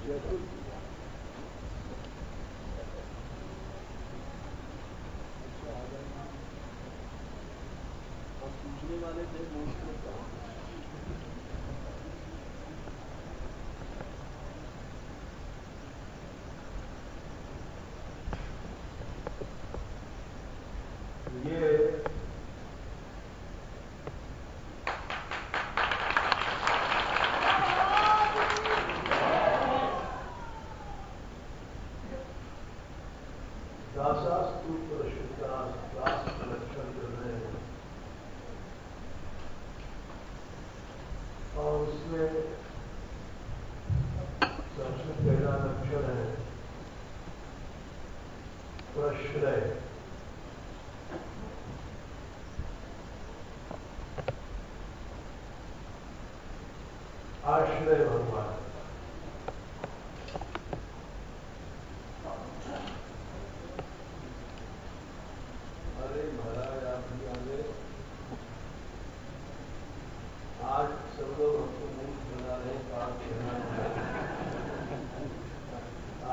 पूछने वाले थे आश्रय भगवान। अरे महाराज आप भी आ गए। आज सब लोग हमको मूर्ख बना रहे हैं, काम कहना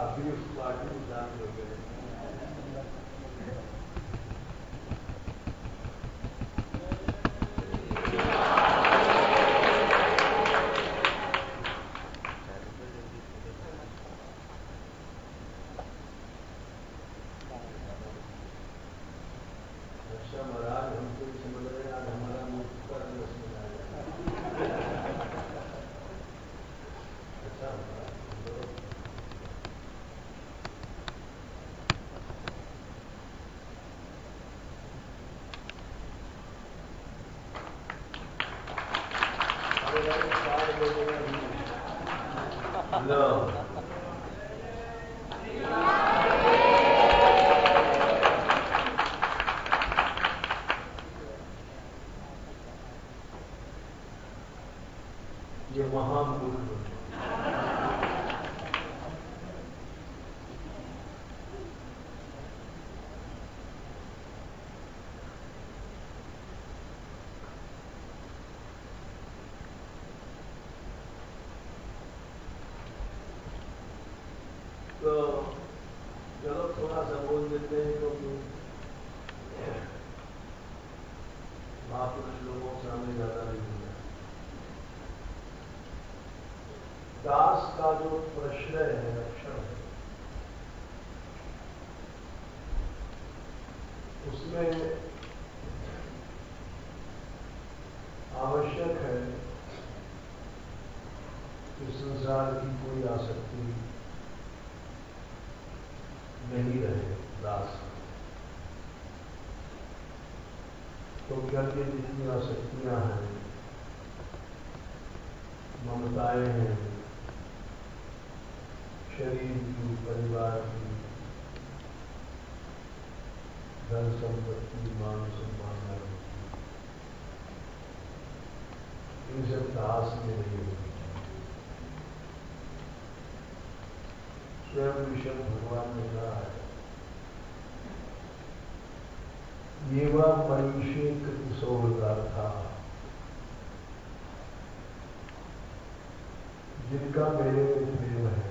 आप भी उस पार्टी में शामिल हो गए। अच्छा महाराज हमको ही समझ रहे हैं, आज हमारा मूर्खता दिवस मनाया जाए। अच्छा लो ये महामूर्ख तो चलो थोड़ा सा बोल देते हैं, क्योंकि महापुरुष लोगों से हमें ज्यादा नहीं मिला। दास का जो प्रश्रय है, लक्षण है, उसमें आवश्यक है कि संसार की कोई आसक्ति नहीं रहे दास। तो क्या ये जितनी आसक्तियां हैं, ममताएं हैं, शरीर की, परिवार की, धन संपत्ति, मान सम्मान आदि, इन सब दास में नहीं होती। स्वयं विषय भगवान ने कहा है, ये वह मनीषे कृति सोहता था, जिनका मेरे में प्रेम है,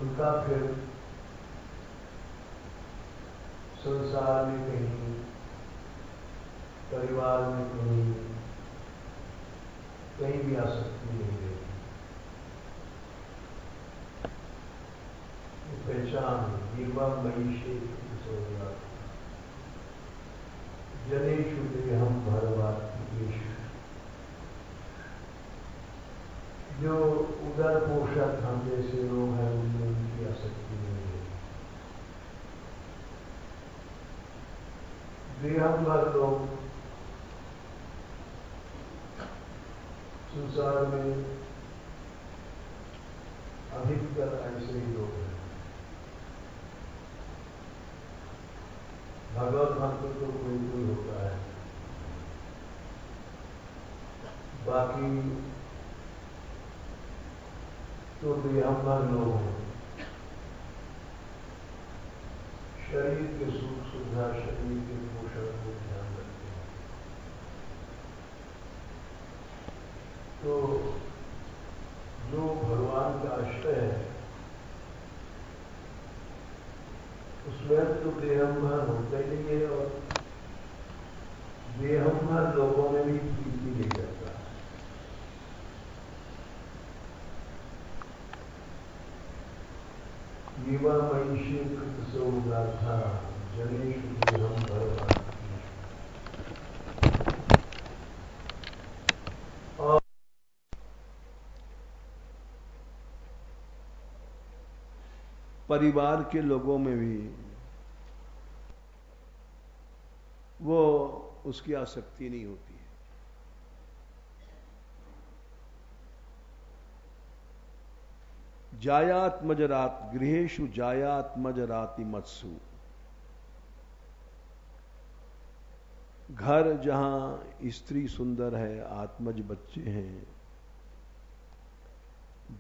उनका फिर संसार में कहीं, परिवार में कहीं भी आसक्ति नहीं रहती। पहचान जीवा महीषे सोया जनेषु देहम भरवात्मेषु, जो उदर पोषक हम जैसे लोग हैं, उनमें उनकी आसक्ति नहीं है। देहम भर लोग संसार में अधिकतर ऐसे ही लोग हैं। भगवत भक्त तो कोई होता है, बाकी तो बेहमर लोग हैं। शरीर के सुख सुविधा, शरीर के पोषण को ध्यान रखते हैं। तो जो भगवान का आश्रय है उसमें तो देहम्भर होता ही नहीं है, और देहम्भर लोगों में भी प्रीति नहीं करता। युवा महिषी कृत सौदाथा जनेश देहम्भर। और परिवार के लोगों में भी वो उसकी आसक्ति नहीं होती है। जायात्मजरात गृहेषु जायात्मजराति मत्सु। घर जहां स्त्री सुंदर है, आत्मज बच्चे हैं,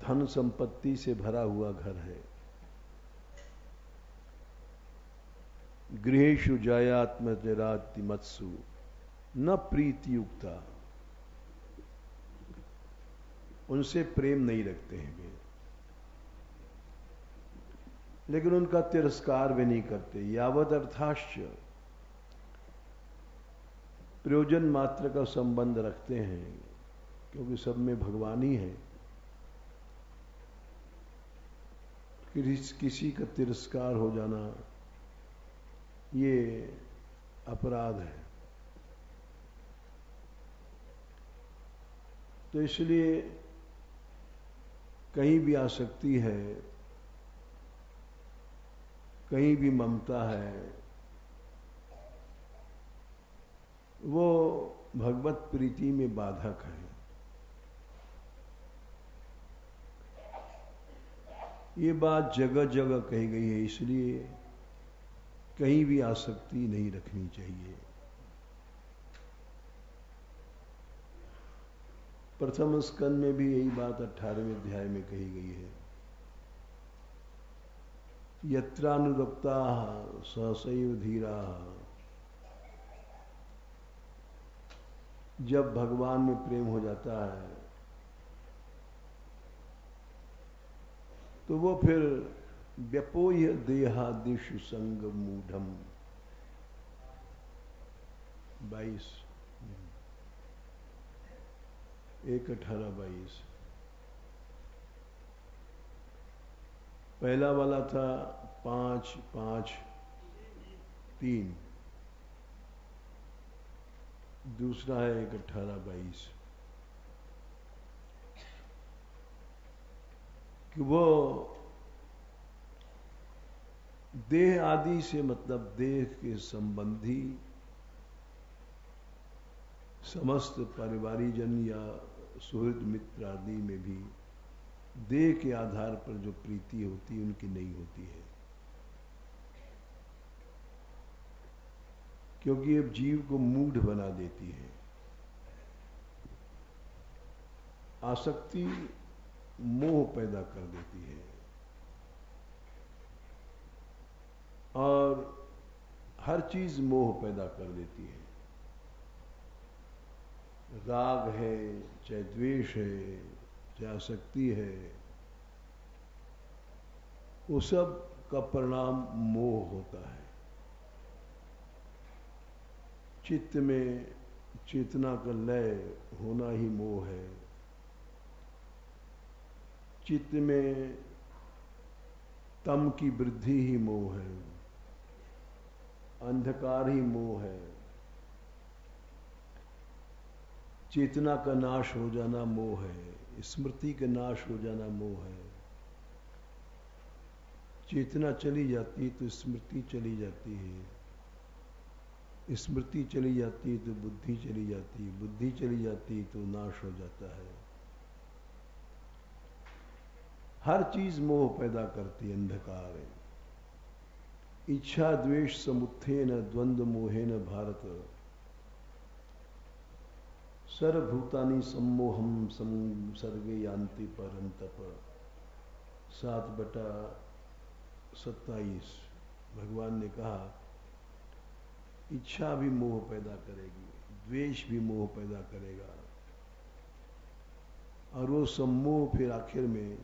धन संपत्ति से भरा हुआ घर है, गृहेषु जायात्मजराति मत्सु न प्रीति युक्ता, उनसे प्रेम नहीं रखते हैं वे, लेकिन उनका तिरस्कार भी नहीं करते। यावद अर्थाश्च, प्रयोजन मात्र का संबंध रखते हैं, क्योंकि सब में भगवान ही है। किसी का तिरस्कार हो जाना ये अपराध है। तो इसलिए कहीं भी आसक्ति है, कहीं भी ममता है, वो भगवत प्रीति में बाधक है। ये बात जगह जगह कही गई है, इसलिए कहीं भी आसक्ति नहीं रखनी चाहिए। प्रथम स्कंद में भी यही बात 18वें अध्याय में कही गई है। यत्रानुरक्ता सहसैव धीरा, जब भगवान में प्रेम हो जाता है तो वो फिर व्यपोय देहादिषु संग मूढ़म। 22 1:18-22 पहला वाला था 5:5-3, दूसरा है 1:18-22 कि वो देह आदि से, मतलब देह के संबंधी समस्त परिवारीजन या सुहृद मित्र आदि में भी देह के आधार पर जो प्रीति होती है उनकी नहीं होती है, क्योंकि अब जीव को मूढ़ बना देती है। आसक्ति मोह पैदा कर देती है, और हर चीज मोह पैदा कर देती है। राग है, चाहे द्वेष है, चाहे आसक्ति है, वो सब का परिणाम मोह होता है। चित्त में चेतना का लय होना ही मोह है। चित्त में तम की वृद्धि ही मोह है, अंधकार ही मोह है। चेतना का नाश हो जाना मोह है, स्मृति का नाश हो जाना मोह है। चेतना चली जाती तो स्मृति चली जाती है, स्मृति चली जाती तो बुद्धि चली जाती, बुद्धि चली जाती तो नाश हो जाता है। हर चीज मोह पैदा करती है, अंधकार है। इच्छा द्वेष समुत्थेन द्वंद्व मोहेन भारत, सर्वभूतानि सम्मोहम संसर्गे यान्ति परंतप। 7/27 भगवान ने कहा इच्छा भी मोह पैदा करेगी, द्वेष भी मोह पैदा करेगा, और वो सम्मोह फिर आखिर में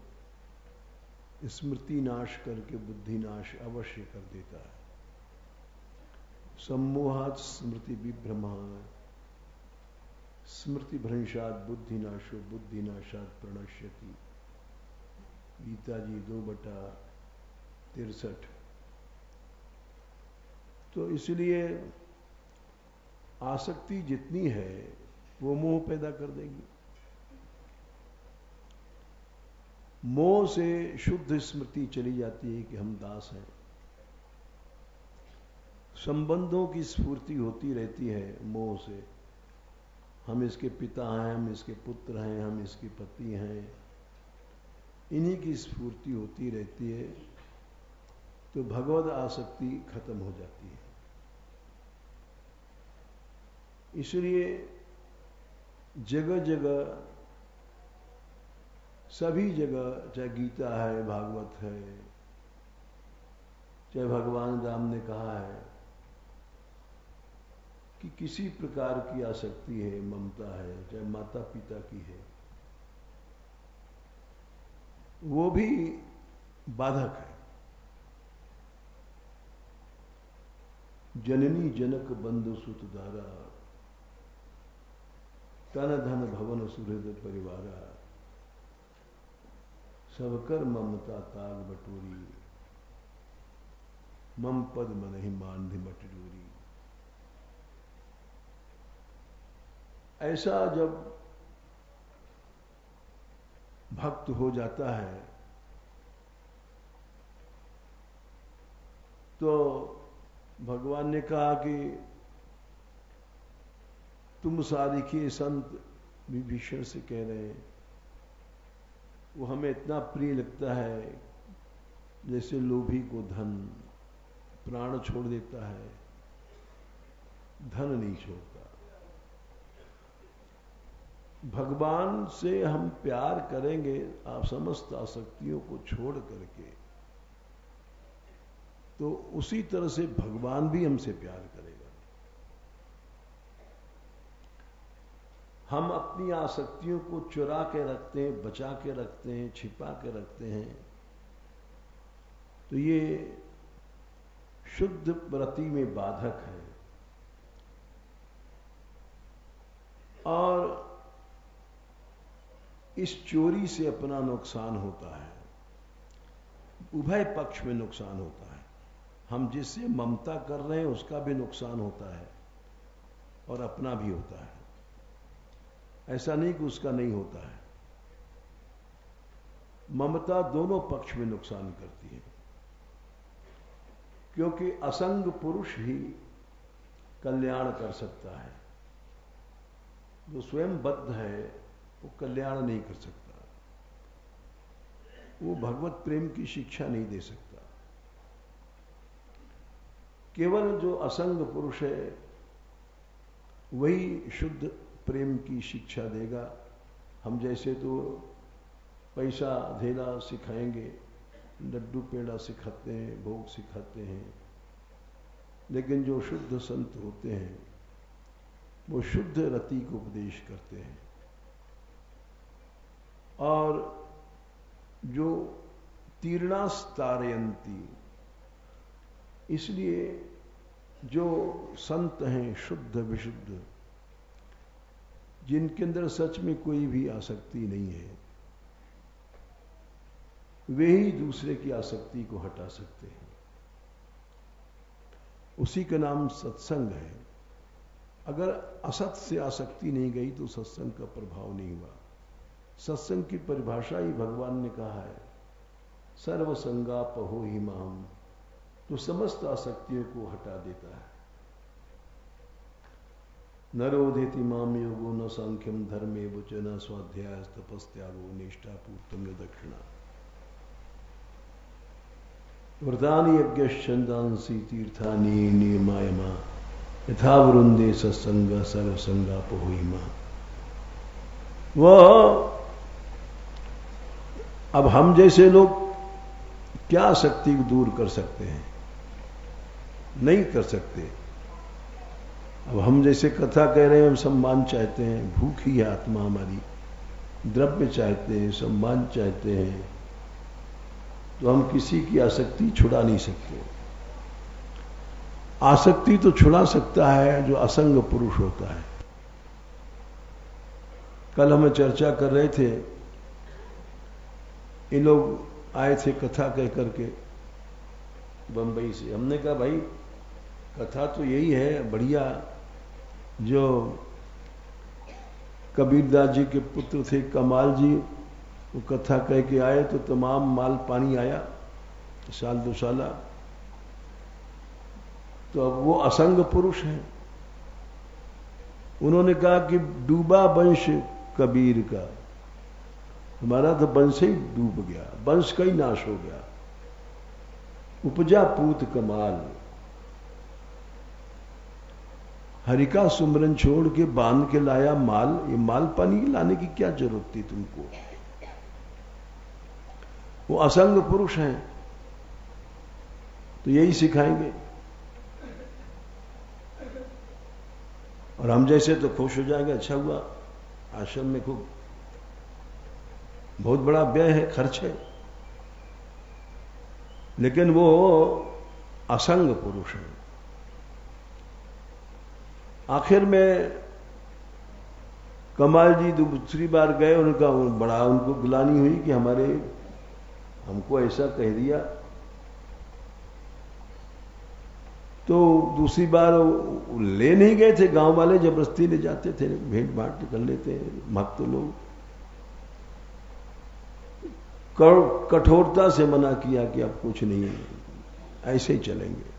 स्मृति नाश करके बुद्धि नाश अवश्य कर देता है। सम्मोहात स्मृति विभ्रमा, स्मृति भ्रंशात बुद्धि नाशो, बुद्धि नाशात प्रणश्यति। गीता जी 2/63। तो इसलिए आसक्ति जितनी है वो मोह पैदा कर देगी। मोह से शुद्ध स्मृति चली जाती है कि हम दास हैं। संबंधों की स्फूर्ति होती रहती है मोह से। हम इसके पिता हैं, हम इसके पुत्र हैं, हम इसके पति हैं, इन्हीं की स्फूर्ति होती रहती है। तो भगवद आसक्ति खत्म हो जाती है। इसलिए जगह जगह, सभी जगह, चाहे गीता है, भागवत है, चाहे भगवान राम ने कहा है कि किसी प्रकार की आसक्ति है, ममता है, चाहे माता पिता की है, वो भी बाधक है। जननी जनक बंधु सुत दारा, तन धन भवन सुहृद परिवारा, सबकर ममता ताग बटोरी, मम पद मन ही मानधि मटजोरी। ऐसा जब भक्त हो जाता है तो भगवान ने कहा कि तुम सारिके संत विभीषण से कह रहे हैं, वो हमें इतना प्रिय लगता है जैसे लोभी को धन, प्राण छोड़ देता है, धन नहीं छोड़ता। भगवान से हम प्यार करेंगे आप समस्त आसक्तियों को छोड़ करके, तो उसी तरह से भगवान भी हमसे प्यार करेगा। हम अपनी आसक्तियों को चुरा के रखते हैं, बचा के रखते हैं, छिपा के रखते हैं, तो ये शुद्ध व्रति में बाधक है। और इस चोरी से अपना नुकसान होता है, उभय पक्ष में नुकसान होता है। हम जिससे ममता कर रहे हैं उसका भी नुकसान होता है और अपना भी होता है। ऐसा नहीं कि उसका नहीं होता है। ममता दोनों पक्ष में नुकसान करती है, क्योंकि असंग पुरुष ही कल्याण कर सकता है। जो स्वयं बद्ध है वो कल्याण नहीं कर सकता, वो भगवत प्रेम की शिक्षा नहीं दे सकता। केवल जो असंग पुरुष है वही शुद्ध प्रेम की शिक्षा देगा। हम जैसे तो पैसा धेला सिखाएंगे, लड्डू पेड़ा सिखाते हैं, भोग सिखाते हैं, लेकिन जो शुद्ध संत होते हैं वो शुद्ध रति को उपदेश करते हैं। और जो तीर्णास्तारयंती, इसलिए जो संत हैं शुद्ध विशुद्ध, जिनके अंदर सच में कोई भी आसक्ति नहीं है, वे ही दूसरे की आसक्ति को हटा सकते हैं। उसी का नाम सत्संग है। अगर असत से आसक्ति नहीं गई तो सत्संग का प्रभाव नहीं हुआ। सत्संग की परिभाषा ही भगवान ने कहा है, सर्वसंगा पहो ही माम, तो समस्त आसक्तियों को हटा देता है। न रोधेति माम योगो न सांख्यम धर्मे बुच न स्वाध्याय तपस्त्यागो निष्ठा पूर्तम न दक्षिणा। व्रतानि यज्ञश्चंदांसी तीर्थानि नियमायमा यथा वृंदे सत्संग सर्वसंगा पहुमा। वह अब हम जैसे लोग क्या आसक्ति को दूर कर सकते हैं? नहीं कर सकते। अब हम जैसे कथा कह रहे हैं, हम सम्मान चाहते हैं, भूख ही है आत्मा हमारी, द्रव्य चाहते हैं, सम्मान चाहते हैं, तो हम किसी की आसक्ति छुड़ा नहीं सकते। आसक्ति तो छुड़ा सकता है जो असंग पुरुष होता है। कल हम चर्चा कर रहे थे, ये लोग आए थे कथा कह करके बंबई से। हमने कहा भाई कथा तो यही है बढ़िया, जो कबीरदास जी के पुत्र थे कमाल जी, वो कथा कह के आए तो तमाम माल पानी आया, साल 2 साल। तो अब वो असंग पुरुष हैं। उन्होंने कहा कि डूबा वंश कबीर का, हमारा तो वंश ही डूब गया, वंश का ही नाश हो गया। उपजा पूत कमाल, हरि का सुमरन छोड़ के बांध के लाया माल। ये माल पानी लाने की क्या जरूरत थी तुमको? वो असंग पुरुष हैं, तो यही सिखाएंगे। और हम जैसे तो खुश हो जाएंगे, अच्छा हुआ, आश्रम में खूब बहुत बड़ा व्यय है, खर्च है। लेकिन वो असंग पुरुष है। आखिर में कमाल जी दूसरी बार गए, उनका बड़ा उनको गिलानी हुई कि हमको ऐसा कह दिया। तो दूसरी बार ले नहीं गए थे, गांव वाले जबरदस्ती ले जाते थे, भेंट बांट कर लेते भक्त लोग। कठोरता से मना किया कि अब कुछ नहीं, ऐसे ही चलेंगे।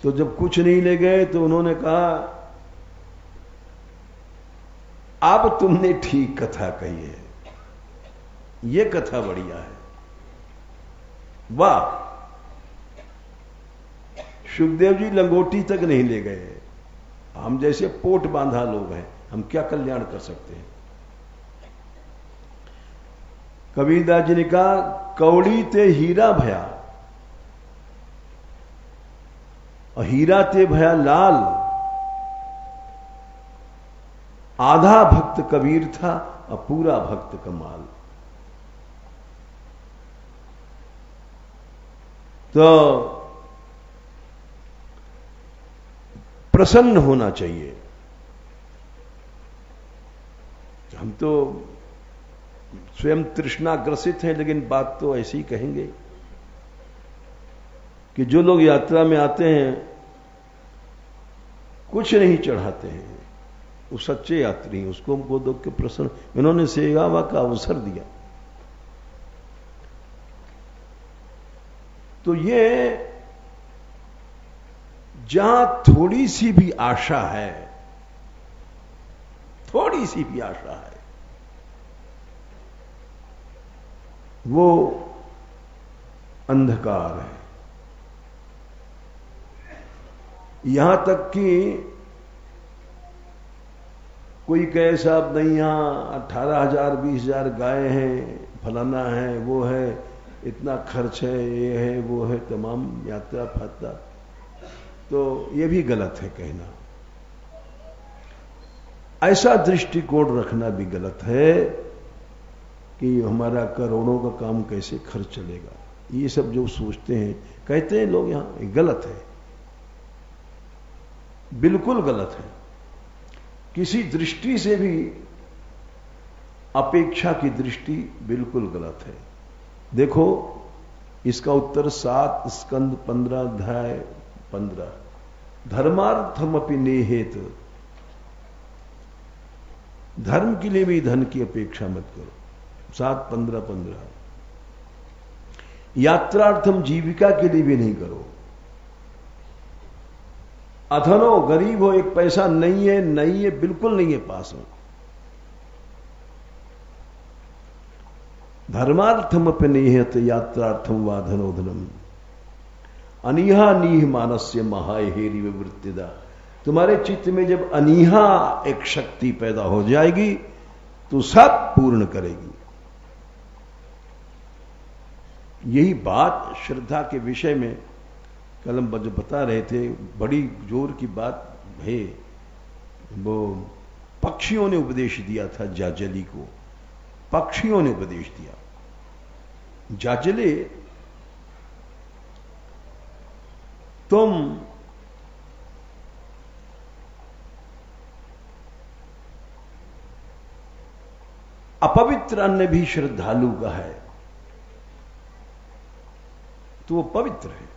तो जब कुछ नहीं ले गए तो उन्होंने कहा अब तुमने ठीक कथा कही है, ये कथा बढ़िया है, वाह। सुखदेव जी लंगोटी तक नहीं ले गए। हम जैसे पोट बांधा लोग हैं, हम क्या कल्याण कर सकते हैं? कबीरदास जी ने कहा कौड़ी ते हीरा भया और हीरा ते भया लाल। आधा भक्त कबीर था और पूरा भक्त कमाल। तो प्रसन्न होना चाहिए। हम तो स्वयं तृष्णाग्रसित हैं, लेकिन बात तो ऐसी कहेंगे कि जो लोग यात्रा में आते हैं कुछ नहीं चढ़ाते हैं, वो सच्चे यात्री हैं। उसको हमको देख के प्रसन्न, इन्होंने सेवा का अवसर दिया। तो ये जहां थोड़ी सी भी आशा है, थोड़ी सी भी आशा है, वो अंधकार है। यहां तक कि कोई कहे साहब नहीं, यहां 18,000 20,000 गाय हैं, फलाना है, वो है, इतना खर्च है, ये है, वो है, तमाम यात्रा फात्रा, तो ये भी गलत है कहना। ऐसा दृष्टिकोण रखना भी गलत है कि हमारा करोड़ों का काम कैसे खर्च चलेगा। ये सब जो सोचते हैं, कहते हैं लोग, यहां गलत है, बिल्कुल गलत है। किसी दृष्टि से भी अपेक्षा की दृष्टि बिल्कुल गलत है। देखो इसका उत्तर 7 स्कंद 15 अध्याय 15। धर्मार्थमपि नेहेत, धर्म के लिए भी धन की अपेक्षा मत करो। 7:15-15। यात्रार्थम, जीविका के लिए भी नहीं करो। अधनो, गरीब हो, एक पैसा नहीं है, बिल्कुल नहीं है पास में। धर्मार्थमपि नेहेत यात्रार्थम वा धनोधनम। अनीहा नीह मानस्य महाहेरी विवृत्तिदा। तुम्हारे चित्त में जब अनीहा एक शक्ति पैदा हो जाएगी तो सब पूर्ण करेगी। यही बात श्रद्धा के विषय में कल हम बता रहे थे, बड़ी जोर की बात है। वो पक्षियों ने उपदेश दिया था जाजली को, पक्षियों ने उपदेश दिया। जाजले, तुम अपवित्र अन्न भी श्रद्धालु का है तो वो पवित्र है,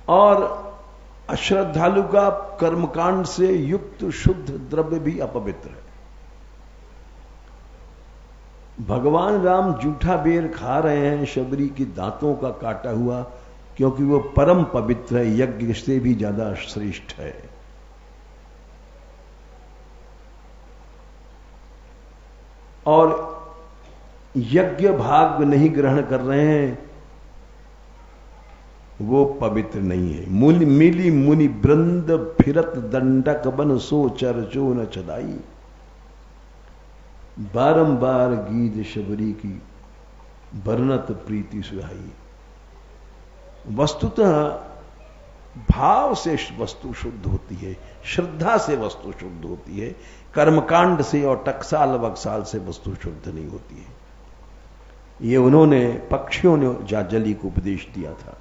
और अश्रद्धालु का कर्मकांड से युक्त शुद्ध द्रव्य भी अपवित्र है। भगवान राम जूठा बेर खा रहे हैं शबरी के दांतों का काटा हुआ, क्योंकि वो परम पवित्र है, यज्ञ से भी ज्यादा श्रेष्ठ है। और यज्ञ भाग नहीं ग्रहण कर रहे हैं, वो पवित्र नहीं है। मिली मुनि वृंद फिरत दंडक बन सो चर्चो न चलाई। बारंबार गीत शबरी की वर्णत प्रीति सुहाई। वस्तुतः भाव से वस्तु शुद्ध होती है, श्रद्धा से वस्तु शुद्ध होती है, कर्मकांड से और टकसाल वकसाल से वस्तु शुद्ध नहीं होती है। ये उन्होंने, पक्षियों ने जाजली को उपदेश दिया था।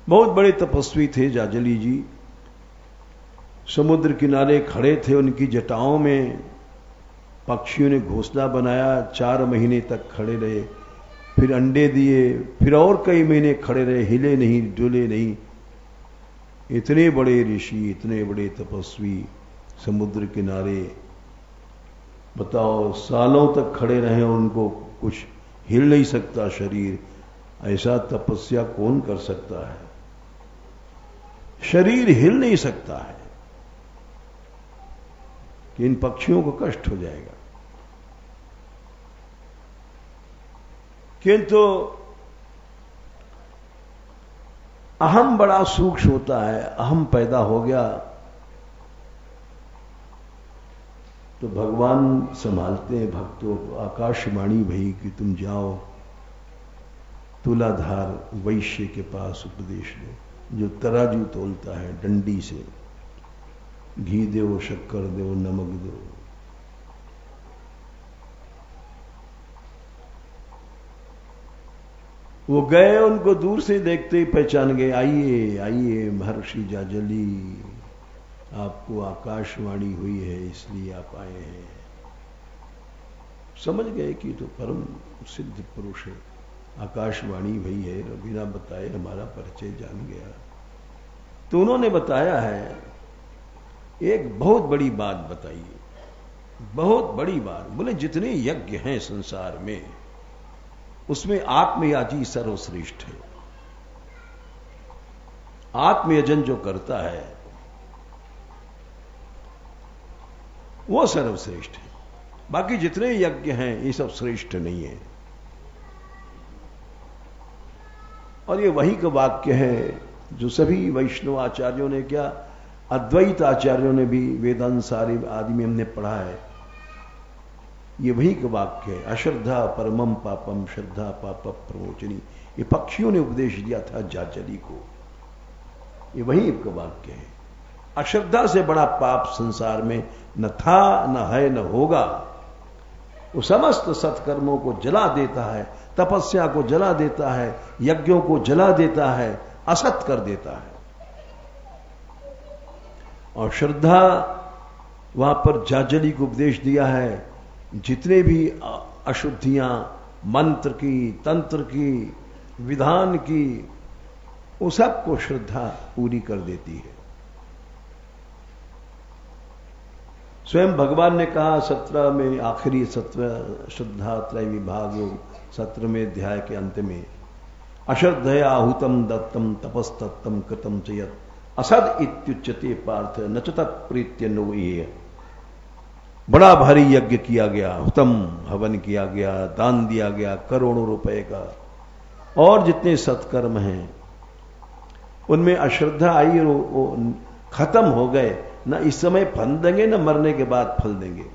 बहुत बड़े तपस्वी थे जाजली जी, समुद्र किनारे खड़े थे, उनकी जटाओं में पक्षियों ने घोंसला बनाया, 4 महीने तक खड़े रहे, फिर अंडे दिए, फिर और कई महीने खड़े रहे, हिले नहीं, डुले नहीं। इतने बड़े ऋषि, इतने बड़े तपस्वी समुद्र किनारे, बताओ सालों तक खड़े रहे, उनको कुछ हिल नहीं सकता शरीर। ऐसा तपस्या कौन कर सकता है? शरीर हिल नहीं सकता है कि इन पक्षियों को कष्ट हो जाएगा। किंतु अहम बड़ा सूक्ष्म होता है, अहम पैदा हो गया तो भगवान संभालते हैं भक्तों को। आकाशवाणी भई कि तुम जाओ तुलाधार वैश्य के पास उपदेश लो, जो तराजू तोलता है डंडी से, घी दो, शक्कर दो, नमक दो। वो गए, उनको दूर से देखते ही पहचान गए। आइए आइए महर्षि जाजली, आपको आकाशवाणी हुई है इसलिए आप आए हैं। समझ गए कि तो परम सिद्ध पुरुष है, आकाशवाणी भई है, बिना बताए हमारा परिचय जान गया। तो उन्होंने बताया है, एक बहुत बड़ी बात बताई, बहुत बड़ी बात। बोले जितने यज्ञ हैं संसार में, उसमें आत्मयाजी सर्वश्रेष्ठ है। आत्मयजन जो करता है वो सर्वश्रेष्ठ है। बाकी जितने यज्ञ हैं ये सब श्रेष्ठ नहीं है। और ये वही का वाक्य है जो सभी वैष्णव आचार्यों ने, क्या अद्वैत आचार्यों ने भी, वेदांत सारे आदि में हमने पढ़ा है। ये वही का वाक्य है, अश्रद्धा परमम पापम श्रद्धा पाप प्रमोचनी। ये पक्षियों ने उपदेश दिया था जाजली को, ये वही का वाक्य है। अश्रद्धा से बड़ा पाप संसार में न था, न है, न होगा। वो समस्त सत्कर्मों को जला देता है, तपस्या को जला देता है, यज्ञों को जला देता है, असत कर देता है। और श्रद्धा, वहां पर जाजली को उपदेश दिया है, जितने भी अशुद्धियां मंत्र की, तंत्र की, विधान की, वो सबको श्रद्धा पूरी कर देती है। स्वयं भगवान ने कहा 17 में, आखिरी 17 श्रद्धा त्रय विभाग योग 17वें अध्याय के अंत में, अश्रद्धया हुतम दत्तम तपस्तत्तम कृतम चयत असद इत्युच्यते पार्थ न च तत्प्रीत्य नो ये। बड़ा भारी यज्ञ किया गया, हुतम हवन किया गया, दान दिया गया करोड़ों रुपए का, और जितने सत्कर्म हैं उनमें अश्रद्धा आई और वो खत्म हो गए। ना इस समय फल देंगे, ना मरने के बाद फल देंगे।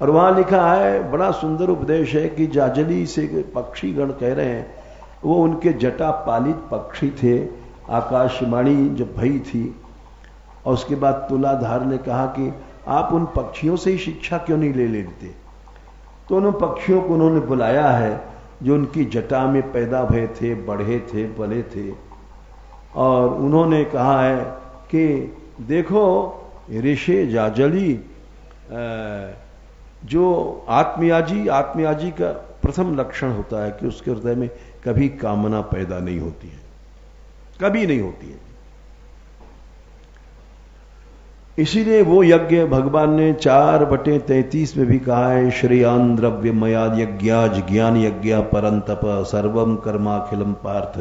और वहां लिखा है, बड़ा सुंदर उपदेश है कि जाजली से पक्षीगण कह रहे हैं, वो उनके जटा पालित पक्षी थे, आकाशवाणी जब भई थी और उसके बाद तुलाधार ने कहा कि आप उन पक्षियों से ही शिक्षा क्यों नहीं ले लेते, तो उन पक्षियों को उन्होंने बुलाया है जो उनकी जटा में पैदा हुए थे, बढ़े थे, पले थे, और उन्होंने कहा है कि देखो ऋषि जाजली, जो आत्मयाजी का प्रथम लक्षण होता है कि उसके हृदय में कभी कामना पैदा नहीं होती है, कभी नहीं होती है। इसीलिए वो यज्ञ भगवान ने 4/33 में भी कहा है, श्रेयान द्रव्य मया यज्ञाज ज्ञान यज्ञ परंतप सर्वम कर्माखिलम पार्थ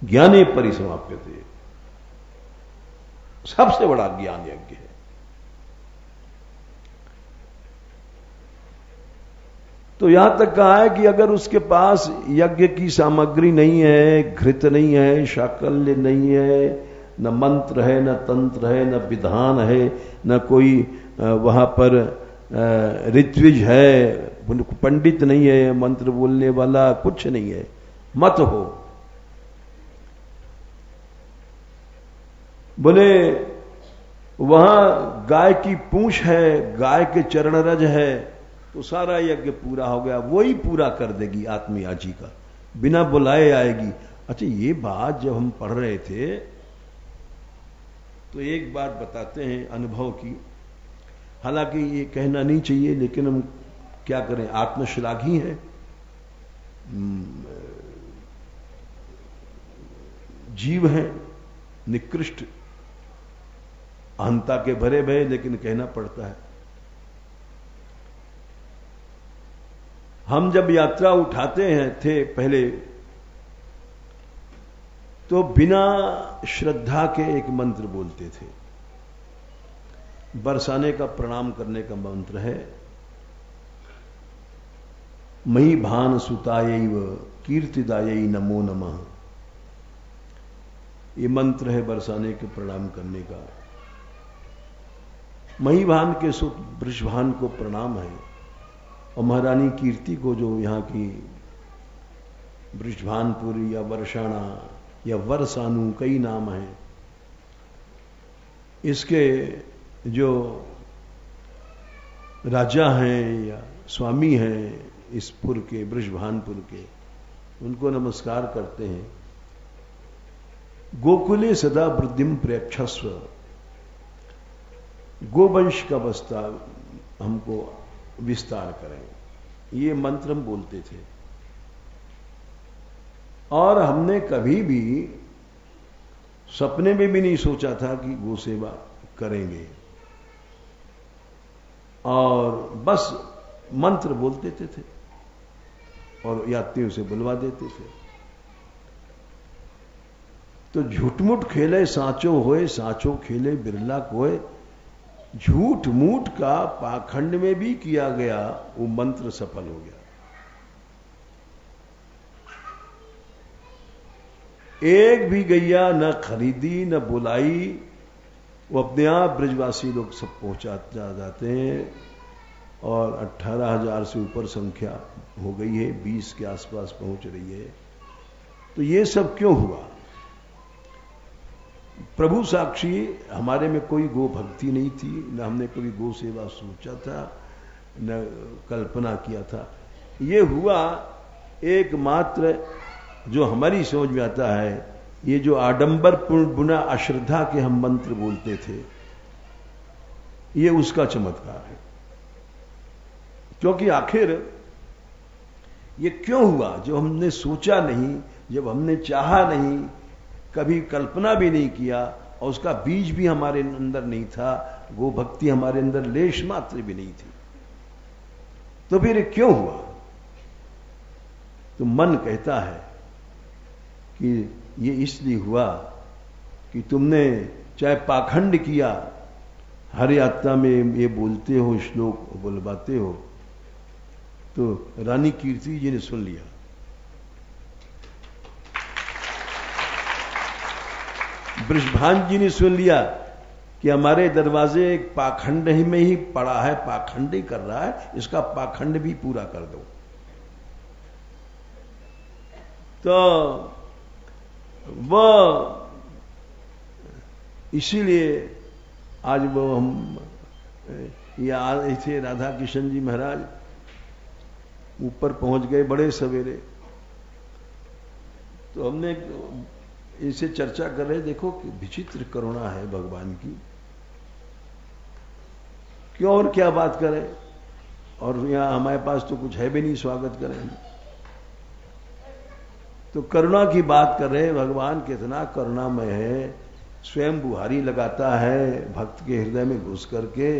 ज्ञाने परिसमाप्यते। सबसे बड़ा ज्ञान यज्ञ है। तो यहां तक कहा है कि अगर उसके पास यज्ञ की सामग्री नहीं है, घृत नहीं है, शाकल्य नहीं है, न मंत्र है, न तंत्र है, न विधान है, न कोई वहां पर ऋत्विज है, पंडित नहीं है, मंत्र बोलने वाला कुछ नहीं है, मत हो। बोले वहां गाय की पूंछ है, गाय के चरण रज है, तो सारा यज्ञ पूरा हो गया। वही पूरा कर देगी आत्मयाजी का, बिना बुलाए आएगी। अच्छा, ये बात जब हम पढ़ रहे थे तो एक बात बताते हैं अनुभव की, हालांकि ये कहना नहीं चाहिए, लेकिन हम क्या करें, आत्मश्लाघी है, जीव है निकृष्ट, अहंता के भरे भय, लेकिन कहना पड़ता है। हम जब यात्रा उठाते हैं थे पहले, तो बिना श्रद्धा के एक मंत्र बोलते थे। बरसाने का प्रणाम करने का मंत्र है, मही भान सुतायैव कीर्तिदायै नमो नमः। ये मंत्र है बरसाने के प्रणाम करने का। मही भान के सुत वृषभान को प्रणाम है, और महारानी कीर्ति को, जो यहां की वृषभानपुर या वर्षाणा या वरसानु, कई नाम हैं इसके, जो राजा हैं या स्वामी हैं इस पुर के, वृषभानपुर के, उनको नमस्कार करते हैं। गोकुले सदा वृद्धिम प्रेक्षस्व, गोवंश का बस्ता हमको विस्तार करें, ये मंत्र हम बोलते थे। और हमने कभी भी सपने में भी नहीं सोचा था कि गो सेवा करेंगे, और बस मंत्र बोल देते थे और यात्रियों से बुलवा देते थे। तो झूठ-मूठ खेले सांचो होए, सांचो खेले बिरला कोय, झूठ मूठ का पाखंड में भी किया गया, वो मंत्र सफल हो गया। एक भी गैया न खरीदी न बुलाई, वो अपने आप ब्रजवासी लोग सब पहुंचा जाते हैं, और 18,000 से ऊपर संख्या हो गई है, 20 के आसपास पहुंच रही है। तो ये सब क्यों हुआ? प्रभु साक्षी, हमारे में कोई गो भक्ति नहीं थी, न हमने कभी गो सेवा सोचा था, न कल्पना किया था। ये हुआ एकमात्र जो हमारी समझ में आता है, ये जो आडंबर पूर्ण अश्रद्धा के हम मंत्र बोलते थे, ये उसका चमत्कार है। क्योंकि आखिर ये क्यों हुआ? जब हमने सोचा नहीं, जब हमने चाहा नहीं, कभी कल्पना भी नहीं किया, और उसका बीज भी हमारे अंदर नहीं था, गो भक्ति हमारे अंदर लेश मात्र भी नहीं थी, तो फिर ये क्यों हुआ? तो मन कहता है कि ये इसलिए हुआ कि तुमने चाहे पाखंड किया, हर यात्रा में ये बोलते हो, श्लोक बुलवाते हो, तो रानी कीर्ति जी ने सुन लिया। वृषभान जी ने सुन लिया कि हमारे दरवाजे एक पाखंड में ही पड़ा है, पाखंड ही कर रहा है, इसका पाखंड भी पूरा कर दो। तो वह इसीलिए आज वो हम या थे राधा किशन जी महाराज ऊपर पहुंच गए बड़े सवेरे। तो हमने इसे चर्चा कर रहे, देखो कि विचित्र करुणा है भगवान की, क्यों और क्या बात करें, और यहां हमारे पास तो कुछ है भी नहीं स्वागत करें। तो करुणा की बात कर रहे, भगवान कितना करुणामय है, स्वयं बुहारी लगाता है भक्त के हृदय में घुस करके,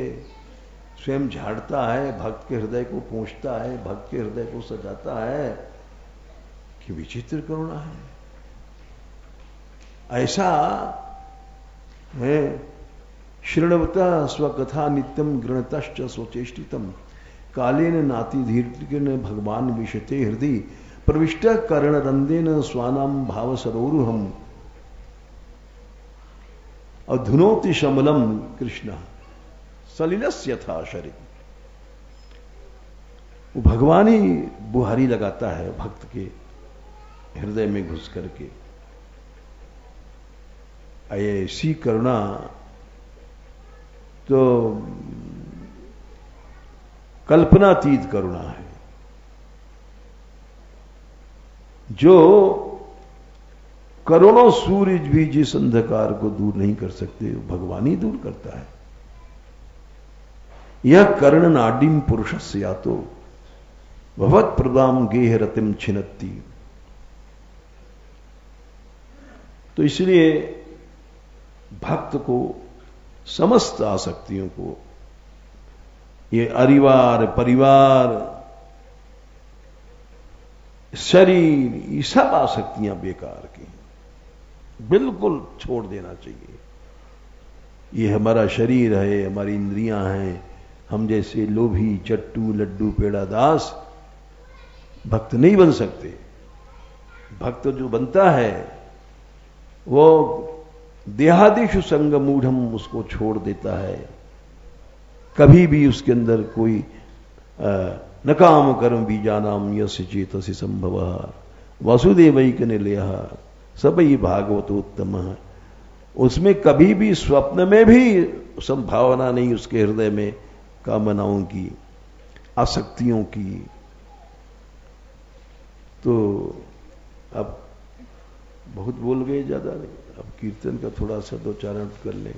स्वयं झाड़ता है, भक्त के हृदय को पोंछता है, भक्त के हृदय को सजाता है। कि विचित्र करुणा है। ऐसा है शृण्वता स्वकथा नित्यम गृणतश्च स्वचेष्टितम कालेन नाति धीर्तिकेन भगवान विशते हृदय प्रविष्ट कर्ण रंदेन स्वानाम भाव सरोरुहम अधुनोति शमलम कृष्ण सलिलस्य था शरीर। वो भगवान ही बुहारी लगाता है भक्त के हृदय में घुस करके। ऐसी करुणा तो कल्पनातीत करुणा है, जो करोड़ों सूर्य भी जिस अंधकार को दूर नहीं कर सकते, भगवान ही दूर करता है। यह कर्ण नाडिम पुरुषस्य यातो भवत प्रदाम गेह रतिम छिनत्ती। तो इसलिए भक्त को समस्त आसक्तियों को, ये अरिवार परिवार शरीर, ये सब आसक्तियां बेकार की, बिल्कुल छोड़ देना चाहिए। ये हमारा शरीर है, हमारी इंद्रियां हैं, हम जैसे लोभी चट्टू लड्डू पेड़ा दास भक्त नहीं बन सकते। भक्त जो बनता है वो देहादिषु संग मूढ़म उसको छोड़ देता है। कभी भी उसके अंदर कोई न काम कर्म बीजानाम यस्य चेतसि संभव वासुदेवैक निलयः सबई भागवतोत्तम। उसमें कभी भी स्वप्न में भी संभावना नहीं उसके हृदय में कामनाओं की, आसक्तियों की। तो अब बहुत बोल गए, ज्यादा नहीं, अब कीर्तन का थोड़ा सा दो चार अर्थ कर लें।